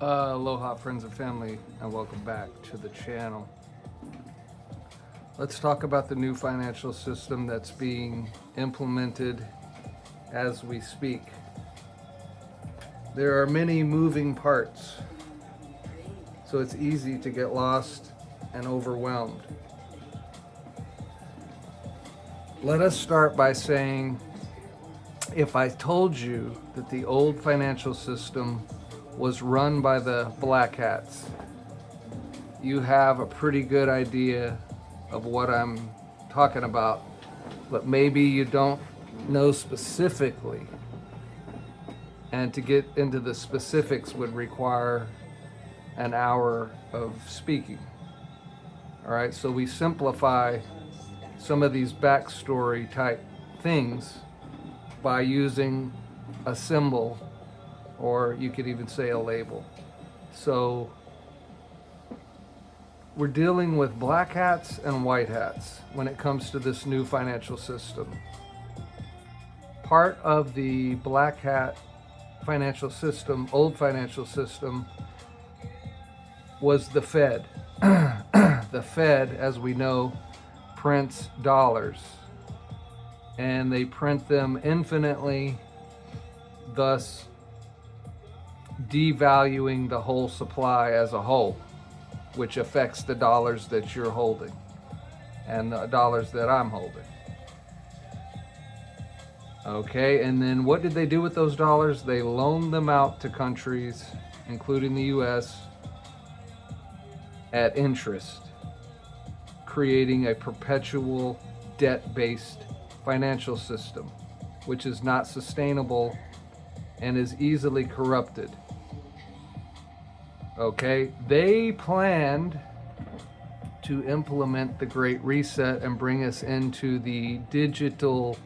Aloha friends and family, and welcome back to the channel. Let's talk about the new financial system that's being implemented as we speak. There are many moving parts, so it's easy to get lost and overwhelmed. Let us start by saying, if I told you that the old financial system was run by the black hats, you have a pretty good idea of what I'm talking about, but maybe you don't know specifically. And to get into the specifics would require an hour of speaking. All right, so we simplify some of these backstory type things by using a symbol, or you could even say a label. So we're dealing with black hats and white hats when it comes to this new financial system. Part of the black hat financial system, old financial system, was the Fed. The Fed, as we know, prints dollars, and they print them infinitely, thus devaluing the whole supply as a whole, which affects the dollars that you're holding and the dollars that I'm holding. Okay, and then what did they do with those dollars? They loaned them out to countries, including the US, at interest, creating a perpetual debt-based financial system, which is not sustainable and is easily corrupted. Okay, they planned to implement the Great Reset and bring us into the digital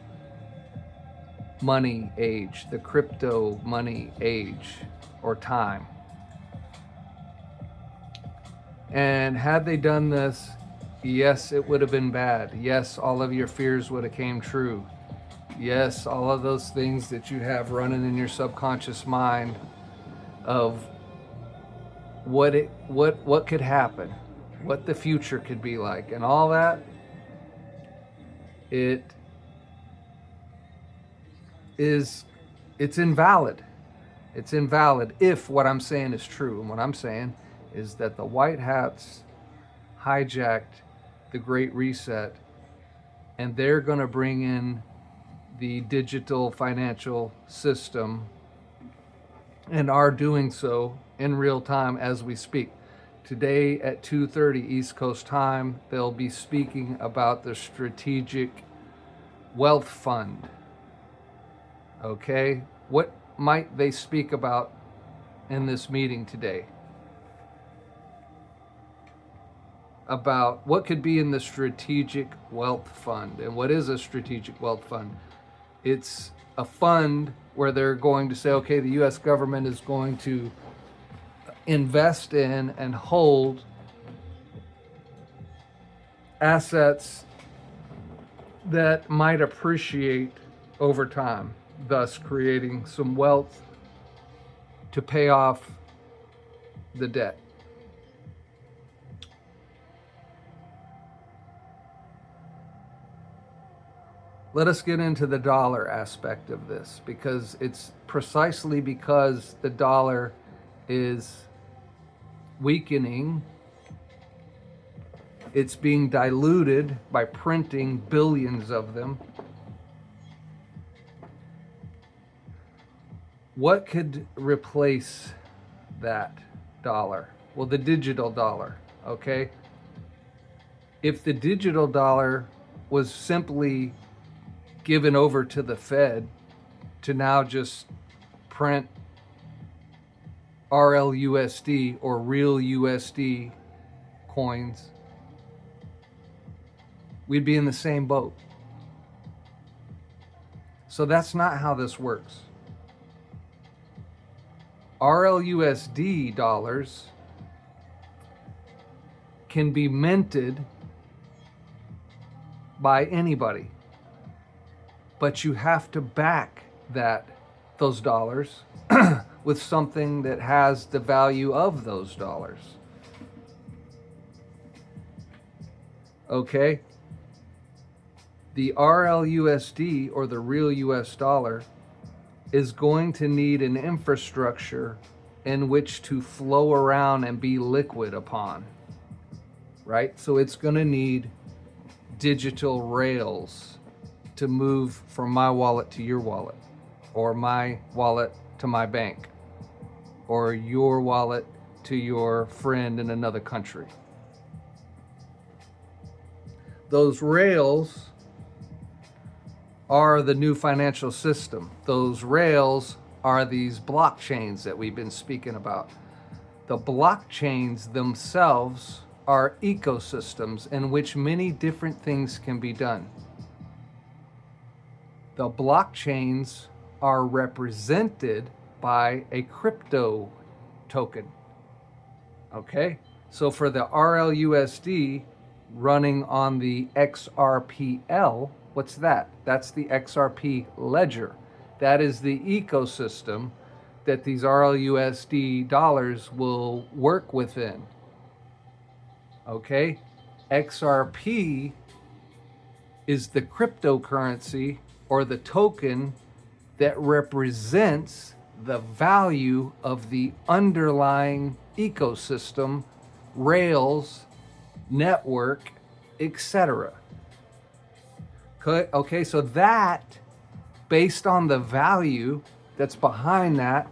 money age, the crypto money age or time. And had they done this, yes, it would have been bad. Yes, all of your fears would have came true. Yes, all of those things that you have running in your subconscious mind of what could happen, what the future could be like, and all that, it's invalid. It's invalid if what I'm saying is true. And what I'm saying is that the white hats hijacked the Great Reset, and they're going to bring in the digital financial system, and are doing so in real time as we speak. Today at 2:30 East Coast time, they'll be speaking about the Strategic Wealth Fund. Okay, what might they speak about in this meeting today? About what could be in the Strategic Wealth Fund. And what is a Strategic Wealth Fund? It's a fund where they're going to say, okay, the US government is going to invest in and hold assets that might appreciate over time, thus creating some wealth to pay off the debt. Let us get into the dollar aspect of this, because it's precisely because the dollar is weakening, it's being diluted by printing billions of them. What could replace that dollar? Well, the digital dollar, okay? If the digital dollar was simply given over to the Fed to now just print RLUSD or real USD coins, we'd be in the same boat. So that's not how this works. RLUSD dollars can be minted by anybody, but you have to back those dollars with something that has the value of those dollars. Okay? The RLUSD, or the real US dollar, is going to need an infrastructure in which to flow around and be liquid upon, right? So it's going to need digital rails to move from my wallet to your wallet, or my wallet to my bank, or your wallet to your friend in another country. Those rails are the new financial system. Those rails are these blockchains that we've been speaking about. The blockchains themselves are ecosystems in which many different things can be done. The blockchains are represented by a crypto token. Okay? So for the RLUSD running on the XRPL, what's that? That's the XRP ledger. That is the ecosystem that these RLUSD dollars will work within. Okay? XRP is the cryptocurrency or the token that represents the value of the underlying ecosystem, rails, network, etc. Okay, so that, based on the value that's behind that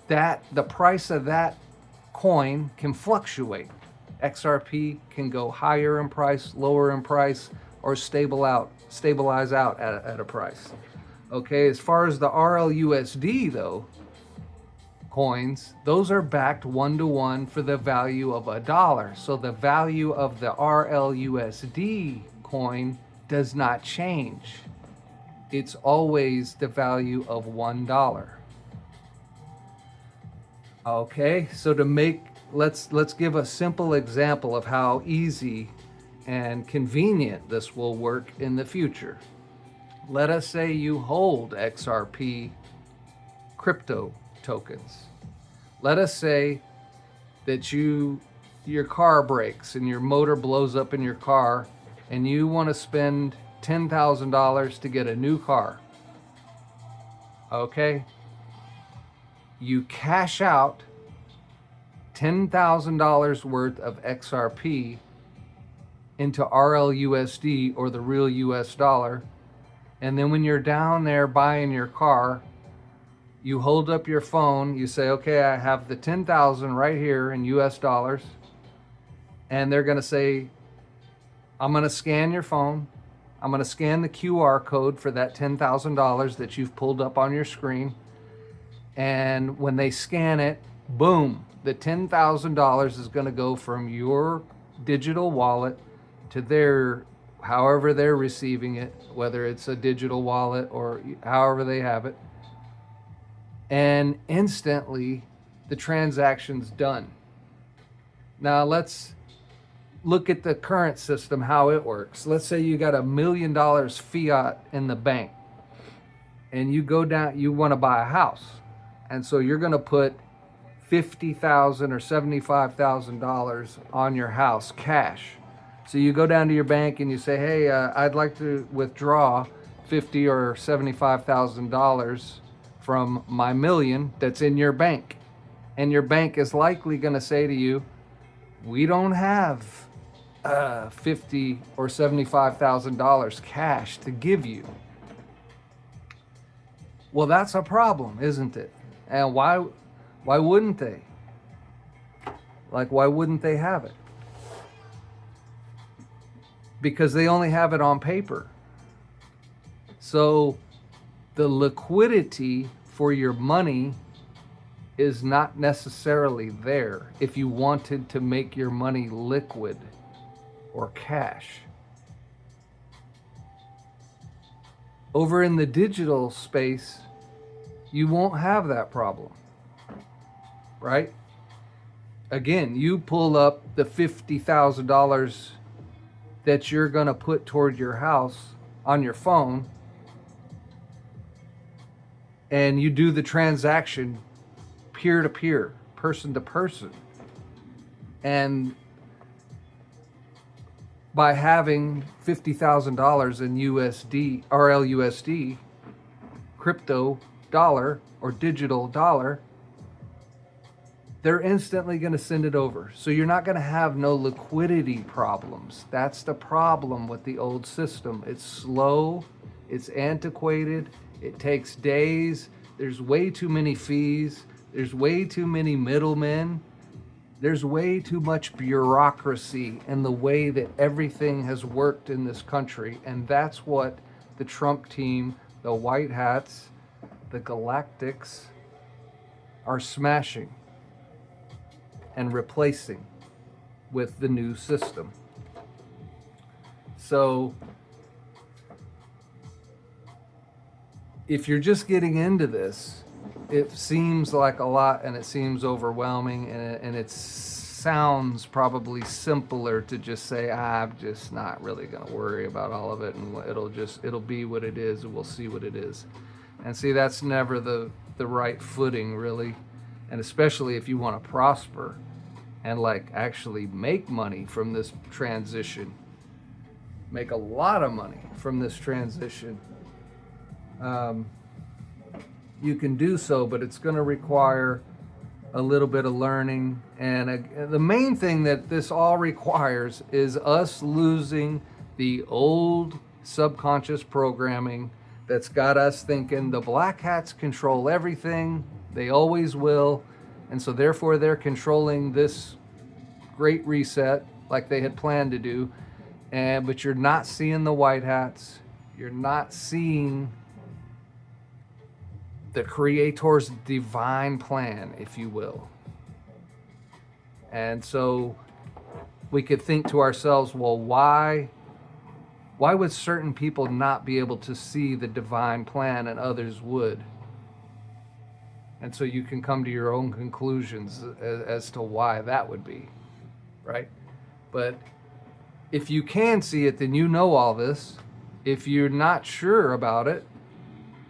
the price of that coin can fluctuate. XRP can go higher in price, lower in price, or stabilize out at a price. Okay, as far as the RLUSD though, coins, those are backed 1-to-1 for the value of $1. So the value of the RLUSD coin does not change. It's always the value of $1. Okay, so let's give a simple example of how easy and convenient this will work in the future. Let us say you hold XRP crypto tokens. Let us say that your car breaks and your motor blows up in your car and you want to spend $10,000 to get a new car. Okay? You cash out $10,000 worth of XRP into RLUSD, or the real US dollar, and then when you're down there buying your car, you hold up your phone, you say, okay, I have the 10,000 right here in US dollars, and they're gonna say, I'm gonna scan your phone, I'm gonna scan the QR code for that $10,000 that you've pulled up on your screen, and when they scan it, boom, the $10,000 is gonna go from your digital wallet to their, however they're receiving it, whether it's a digital wallet or however they have it, and instantly the transaction's done. Now let's look at the current system, how it works. Let's say you got $1 million fiat in the bank and you go down, you want to buy a house. And so you're going to put $50,000 or $75,000 on your house cash. So you go down to your bank and you say, hey, I'd like to withdraw $50,000 or $75,000 from my million that's in your bank. And your bank is likely going to say to you, we don't have $50,000 or $75,000 cash to give you. Well, that's a problem, isn't it? And why wouldn't they? Like, why wouldn't they have it? Because they only have it on paper. So the liquidity for your money is not necessarily there if you wanted to make your money liquid or cash. Over in the digital space, you won't have that problem, right? Again, you pull up the $50,000 that you're going to put toward your house on your phone, and you do the transaction peer to peer, person to person. And by having $50,000 in USD, RLUSD, crypto dollar or digital dollar, they're instantly going to send it over. So you're not going to have no liquidity problems. That's the problem with the old system. It's slow, it's antiquated, it takes days, there's way too many fees, there's way too many middlemen, there's way too much bureaucracy in the way that everything has worked in this country. And that's what the Trump team, the White Hats, the Galactics are smashing and replacing with the new system. So if you're just getting into this, it seems like a lot and it seems overwhelming, and it sounds probably simpler to just say, I'm just not really going to worry about all of it, and it'll be what it is, and we'll see what it is. And see, that's never the right footing, really. And especially if you want to prosper and like actually make money from this transition, make a lot of money from this transition, you can do so, but it's going to require a little bit of learning. And the main thing that this all requires is us losing the old subconscious programming that's got us thinking the black hats control everything, they always will, and so therefore they're controlling this great reset like they had planned to do. But you're not seeing the white hats, you're not seeing the Creator's divine plan, if you will. And so we could think to ourselves, well, why would certain people not be able to see the divine plan and others would? And so you can come to your own conclusions as to why that would be, right? But if you can see it, then you know all this. If you're not sure about it,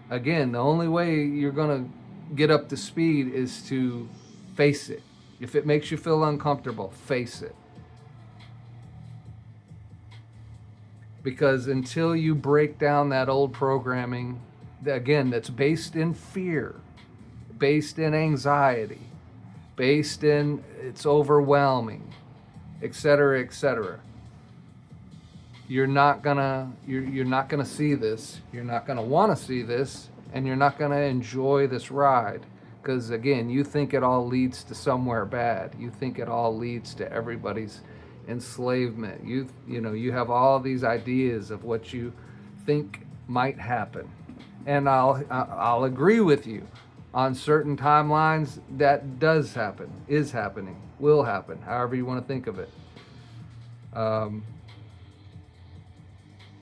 again, the only way you're going to get up to speed is to face it. If it makes you feel uncomfortable, face it. Because until you break down that old programming, again, that's based in fear, based in anxiety, based in it's overwhelming, etc., you're not gonna see this. You're not gonna want to see this, and you're not gonna enjoy this ride. Because again, you think it all leads to somewhere bad. You think it all leads to everybody's enslavement. You have all these ideas of what you think might happen, and I'll agree with you on certain timelines that does happen, is happening, will happen, however you want to think of it.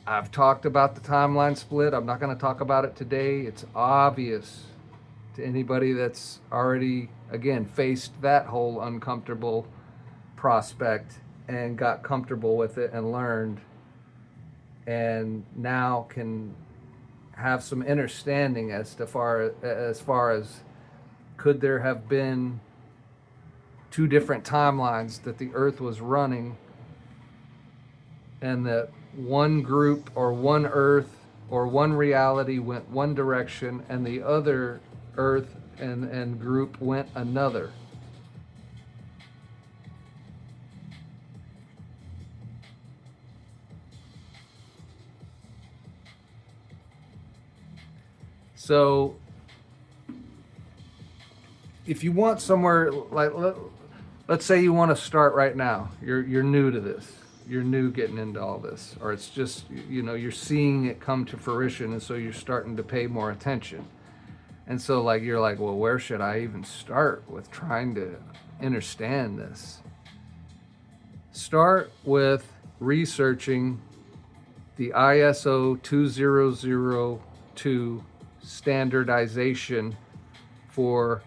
I've talked about the timeline split. I'm not going to talk about it today. It's obvious to anybody that's already, again, faced that whole uncomfortable prospect and got comfortable with it and learned, and now can have some understanding as far as could there have been two different timelines that the earth was running, and that one group or one earth or one reality went one direction and the other earth and group went another. So if you want somewhere, like let's say you want to start right now, you're new to this, you're new getting into all this, or it's just, you're seeing it come to fruition, and so you're starting to pay more attention. And so you're like, well, where should I even start with trying to understand this? Start with researching the ISO 2002 standardization for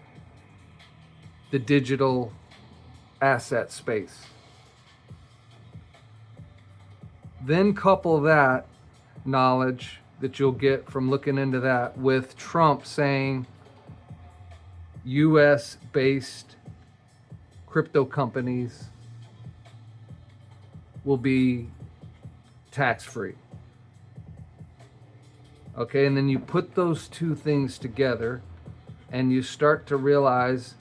the digital asset space. Then couple that knowledge that you'll get from looking into that with Trump saying US based crypto companies will be tax free. Okay, and then you put those two things together and you start to realize,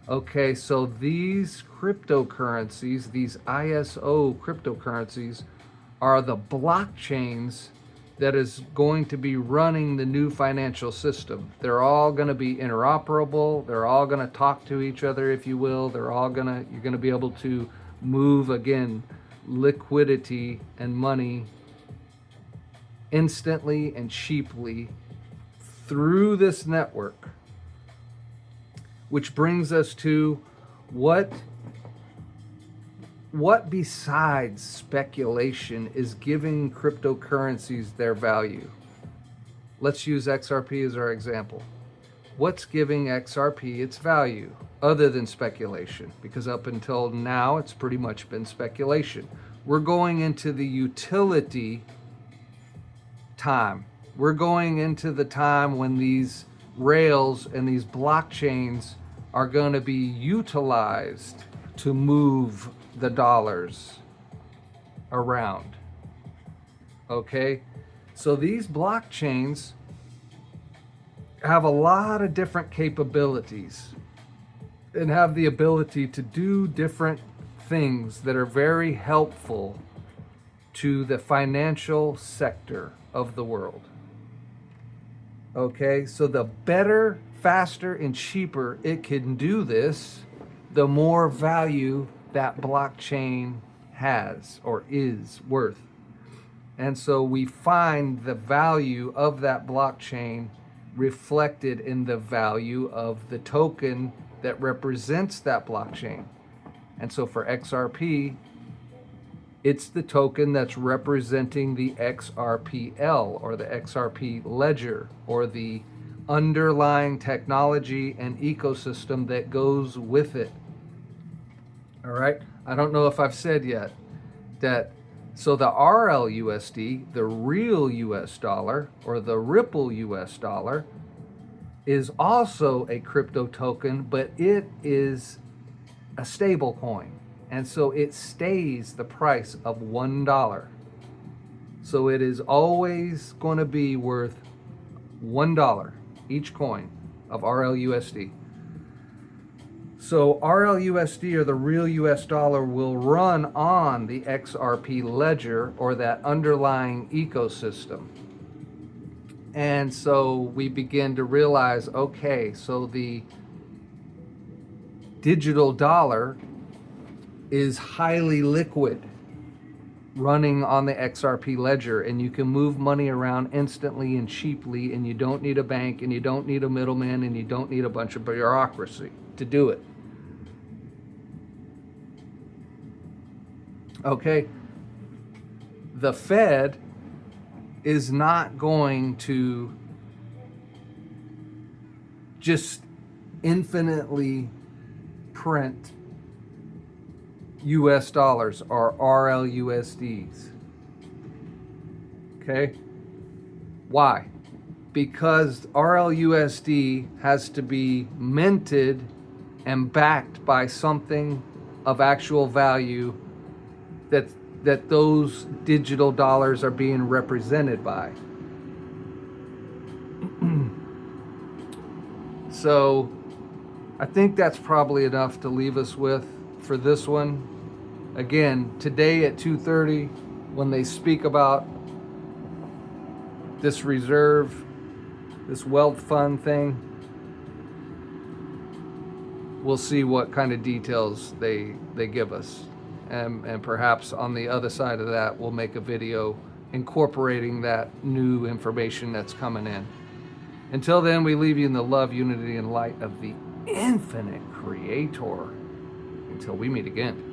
okay, so these cryptocurrencies, these ISO cryptocurrencies, are the blockchains that is going to be running the new financial system. They're all going to be interoperable. They're all going to talk to each other, if you will. You're going to be able to move, again, liquidity and money instantly and cheaply through this network. Which brings us to what besides speculation is giving cryptocurrencies their value? Let's use XRP as our example. What's giving XRP its value other than speculation? Because up until now, it's pretty much been speculation. We're going into the utility time. We're going into the time when these rails and these blockchains are going to be utilized to move the dollars around. Okay? So these blockchains have a lot of different capabilities and have the ability to do different things that are very helpful to the financial sector of the world. Okay, so the better, faster, and cheaper it can do this, the more value that blockchain has or is worth. And so we find the value of that blockchain reflected in the value of the token that represents that blockchain. And so for XRP, it's the token that's representing the XRPL or the XRP ledger or the underlying technology and ecosystem that goes with it. All right. I don't know if I've said yet that. So the RLUSD, the real US dollar or the Ripple US dollar, is also a crypto token, but it is a stable coin. And so it stays the price of $1. So it is always going to be worth $1 each coin of RLUSD. So RLUSD, or the real US dollar, will run on the XRP ledger or that underlying ecosystem. And so we begin to realize, okay, so the digital dollar is highly liquid, running on the XRP ledger, and you can move money around instantly and cheaply, and you don't need a bank, and you don't need a middleman, and you don't need a bunch of bureaucracy to do it. Okay, the Fed is not going to just infinitely print US dollars or RLUSDs. Okay? Why? Because RLUSD has to be minted and backed by something of actual value that those digital dollars are being represented by. So I think that's probably enough to leave us with for this one. Again, today at 2:30, when they speak about this reserve, this wealth fund thing, we'll see what kind of details they give us. And perhaps on the other side of that, we'll make a video incorporating that new information that's coming in. Until then, we leave you in the love, unity, and light of the infinite Creator. Until we meet again.